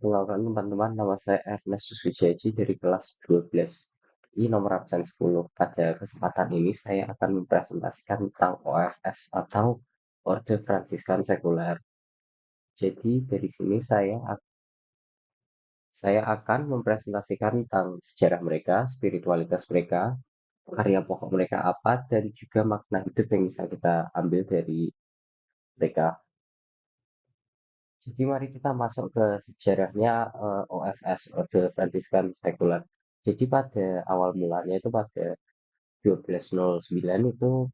Perkenalkan teman-teman, nama saya Ernest Wisjaji dari kelas 12. Ini nomor absen 10. Pada kesempatan ini saya akan mempresentasikan tentang OFS atau Orde Fransiskan Sekuler. Jadi dari sini saya akan mempresentasikan tentang sejarah mereka, spiritualitas mereka, karya pokok mereka apa, dan juga makna hidup yang bisa kita ambil dari mereka. Jadi mari kita masuk ke sejarahnya OFS, Orde Fransiskan Sekuler. Jadi pada awal mulanya itu pada 1209 itu,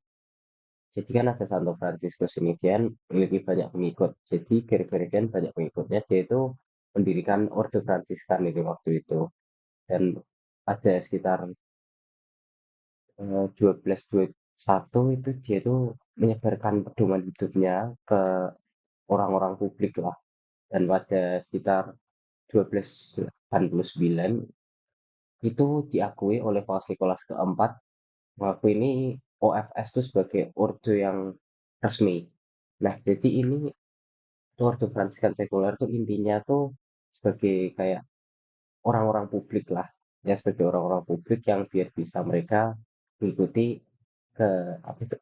jadi kan ada Santo Fransiskus ini, dia memiliki banyak pengikut. Jadi gara-gara dia banyak pengikutnya, dia itu mendirikan Orde Fransiskan itu waktu itu. Dan ada sekitar 1221 itu dia itu menyebarkan pedoman hidupnya ke orang-orang publik lah. Dan pada sekitar 1289 itu diakui oleh Paus Nikolas keempat mengakui ini OFS itu sebagai orde yang resmi. Nah, jadi ini orde Fransiskan Sekuler tuh intinya tuh sebagai kayak orang-orang publik lah, ya sebagai orang-orang publik yang biar bisa mereka mengikuti ke apa itu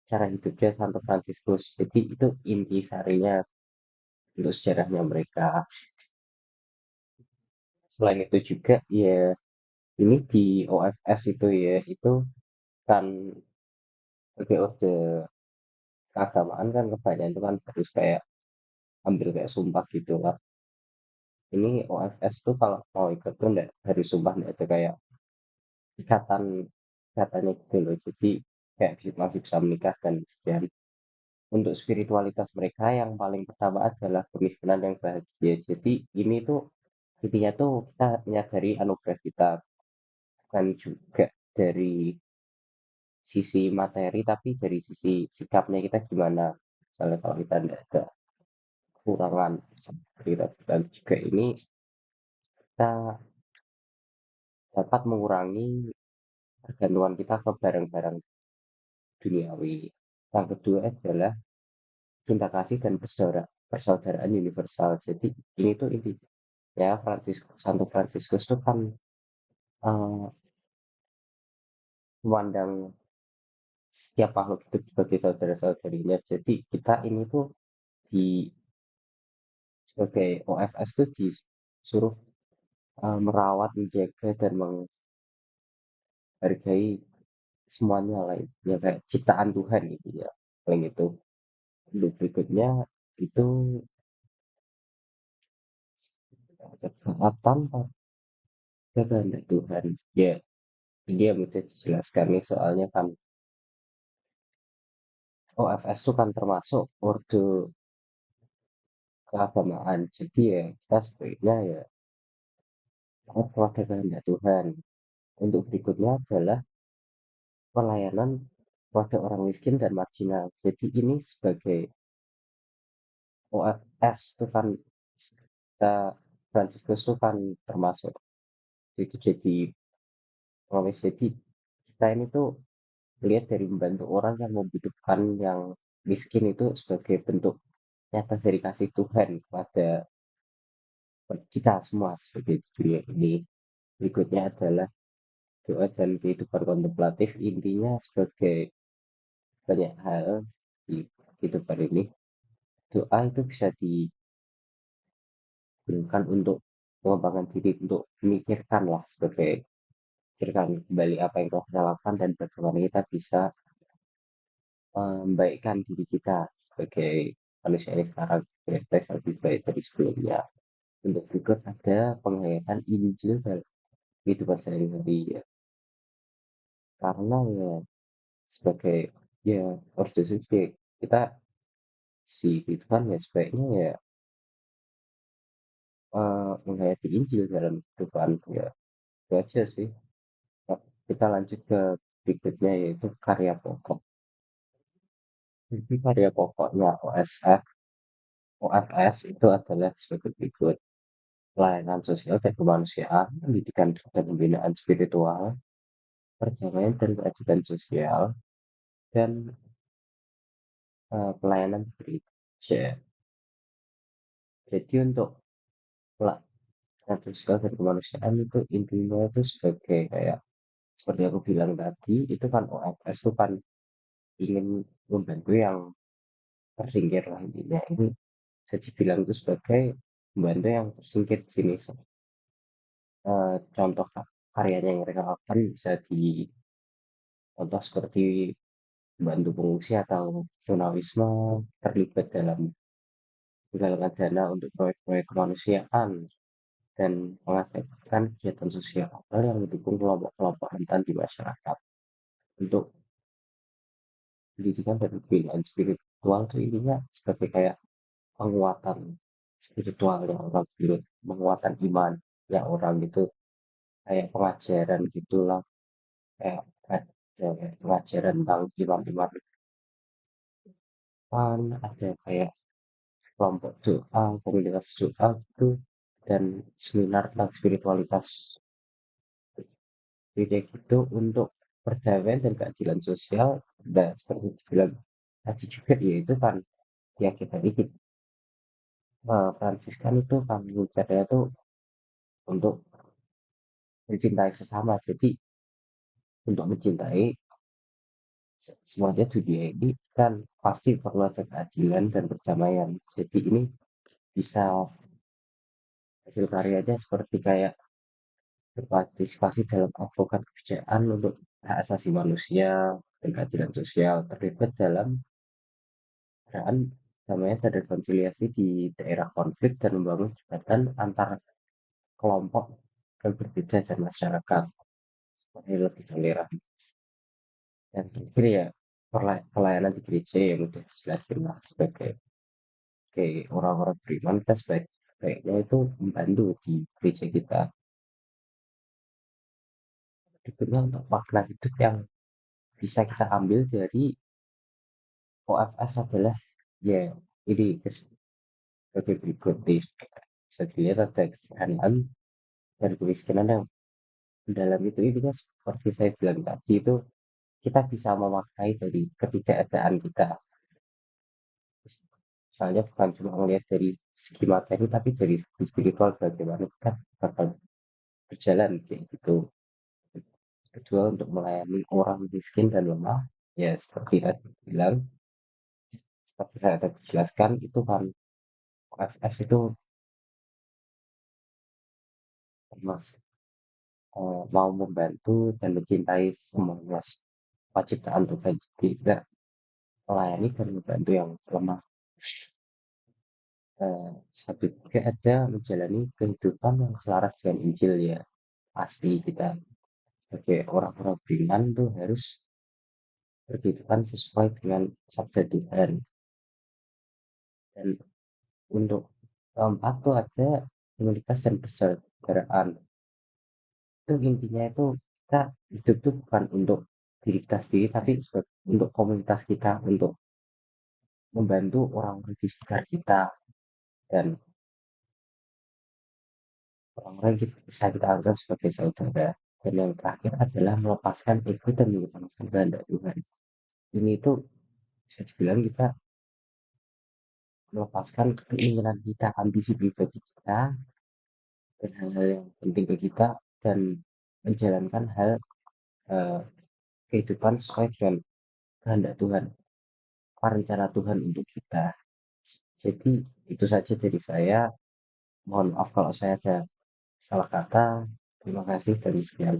cara hidupnya Santo Fransiskus. Jadi itu inti sarinya untuk sejarahnya mereka. Selain itu juga ya ini di OFS itu ya itu kan sebagai orde keagamaan kan kebanyakan itu kan harus kayak ambil kayak sumpah gitu lah. Ini OFS tuh kalau mau ikut tuh nggak harus sumpah, nggak ada kayak ikatan ikatannya gitu loh. Jadi kayak masih bisa menikah dan sekian. Untuk spiritualitas mereka yang paling pertama adalah kemiskinan yang bahagia. Jadi ini tuh intinya tuh kita menyadari anugerah kita, bukan juga dari sisi materi tapi dari sisi sikapnya kita gimana. Misalnya kalau kita tidak ada kekurangan seperti itu, dan juga ini kita dapat mengurangi ketergantungan kita ke barang-barang duniawi. Yang kedua adalah cinta kasih dan persaudaraan universal. Jadi ini tuh intinya Santo Fransiskus itu kan eh, memandang setiap makhluk hidup sebagai saudara-saudarinya. Jadi kita ini tuh di sebagai OFS tuh disuruh merawat, menjaga dan menghargai semuanya lah, ya kayak ciptaan Tuhan gitu ya. Paling itu. Untuk berikutnya itu ketaatan pada kehendak Tuhan. Ya, ini yang mudah dijelaskan nih soalnya kan OFS itu kan termasuk orde keagamaan. Jadi ya kita sebaiknya ya taat pada kehendak Tuhan. Untuk berikutnya adalah pelayanan pada orang miskin dan marginal. Jadi ini sebagai OFS itu kan kita Franciscus itu kan termasuk itu jadi pengemis. Jadi kita ini tuh lihat dari membantu orang yang membutuhkan yang miskin itu sebagai bentuk nyata dari kasih Tuhan kepada kita semua sebagai di dunia ini. Berikutnya adalah doa dan kehidupan kontemplatif, intinya sebagai banyak hal di kehidupan ini. Doa itu bisa digunakan untuk mengembangkan diri, untuk memikirkan lah sebagai pikirkan kembali apa yang telah kita lakukan dan bagaimana kita bisa membaikkan diri kita sebagai manusia ini sekarang biar kita lebih baik dari sebelumnya. Untuk berikut ada penghayatan Injil dalam kehidupan sehari-hari ya. Karena ya sebagai ya ordo subjek kita si kehidupan ya sebaiknya ya menghayati Injil dalam kehidupan ya. Itu aja sih. Nah, kita lanjut ke berikutnya yaitu karya pokok. Jadi karya pokoknya OFS itu adalah sebagai berikut: pelayanan sosial dan kemanusiaan, pendidikan dan pembinaan spiritual, perdamaian dan keadilan sosial, dan pelayanan gereja. Jadi untuk pelaksanaan sosial dan kemanusiaan itu intinya itu sebagai kayak seperti aku bilang tadi, itu kan OFS itu kan ingin membantu yang tersingkir lah intinya. Ini bisa dibilang itu sebagai membantu yang tersingkir di sini. Contoh karyanya yang mereka lakukan bisa dicontoh seperti membantu pengungsi atau tunawisma, terlibat dalam penggalangan dana untuk proyek-proyek kemanusiaan, dan mengadakan kegiatan sosial yang mendukung kelompok-kelompok rentan di masyarakat. Untuk pendidikan dan pembinaan spiritual itu intinya sebagai kayak penguatan spiritualnya orang gitu, penguatan iman ya orang gitu, kayak pengajaran gitulah, kayak ada pengajaran tentang iman-iman, ada kayak kelompok doa, komunitas doa gitu, dan seminar tentang spiritualitas kayak gitu untuk perdamaian dan keadilan sosial. Dan seperti bilang tadi juga yaitu kan ya kita ini Fransiskan itu kan caranya tuh untuk mencintai sesama. Jadi untuk mencintai semuanya dunia ini kan pasti perlu ada keadilan dan perdamaian. Jadi ini bisa hasil karyanya seperti kayak berpartisipasi dalam advokat kebijakan untuk hak asasi manusia dan keadilan sosial, terlibat dalam gerakan damai dan rekonsiliasi di daerah konflik, dan membangun jembatan antar kelompok yang berbeda dan masyarakat supaya lebih toleran. Dan terakhir ya pelayanan di gereja yang udah dijelasin lah, sebagai orang-orang beriman kita sebaiknya itu membantu di gereja kita. Berikutnya untuk makna hidup yang bisa kita ambil dari OFS adalah ya ini sebagai berikut nih. Bisa dilihat ada kesederhanaan dan kemiskinan yang dalam itu intinya seperti saya bilang tadi itu kita bisa memaknai dari ketidakadaan kita. Misalnya bukan cuma melihat dari segi materi tapi dari segi spiritual, bagaimana kita bakal berjalan kayak gitu. Kedua, untuk melayani orang miskin dan lemah, ya seperti tadi bilang, seperti saya tadi jelaskan, itu kan OFS itu termasuk mau membantu dan mencintai semuanya penciptaan Tuhan, tidak melayani dan membantu yang lemah. Satu juga ada menjalani kehidupan yang selaras dengan Injil ya. Pasti kita sebagai orang-orang beriman tuh harus berkehidupan sesuai dengan sabda Tuhan. Dan untuk keempat tuh ada komunitas dan persaudaraan. Itu intinya itu kita hidup tuh bukan untuk diri kita sendiri, tapi untuk komunitas kita, untuk membantu orang-orang di sekitar kita, dan orang-orang yang bisa kita anggap sebagai saudara. Dan yang terakhir adalah melepaskan ego dan mengutamakan kehendak Tuhan. Ini itu bisa dibilang kita melepaskan keinginan kita, ambisi pribadi kita, dan hal-hal yang penting ke kita, dan menjalankan hal eh, kehidupan sesuai dengan kehendak Tuhan, rencana Tuhan untuk kita. Jadi itu saja dari saya. Mohon maaf kalau saya ada salah kata. Terima kasih dan sekian.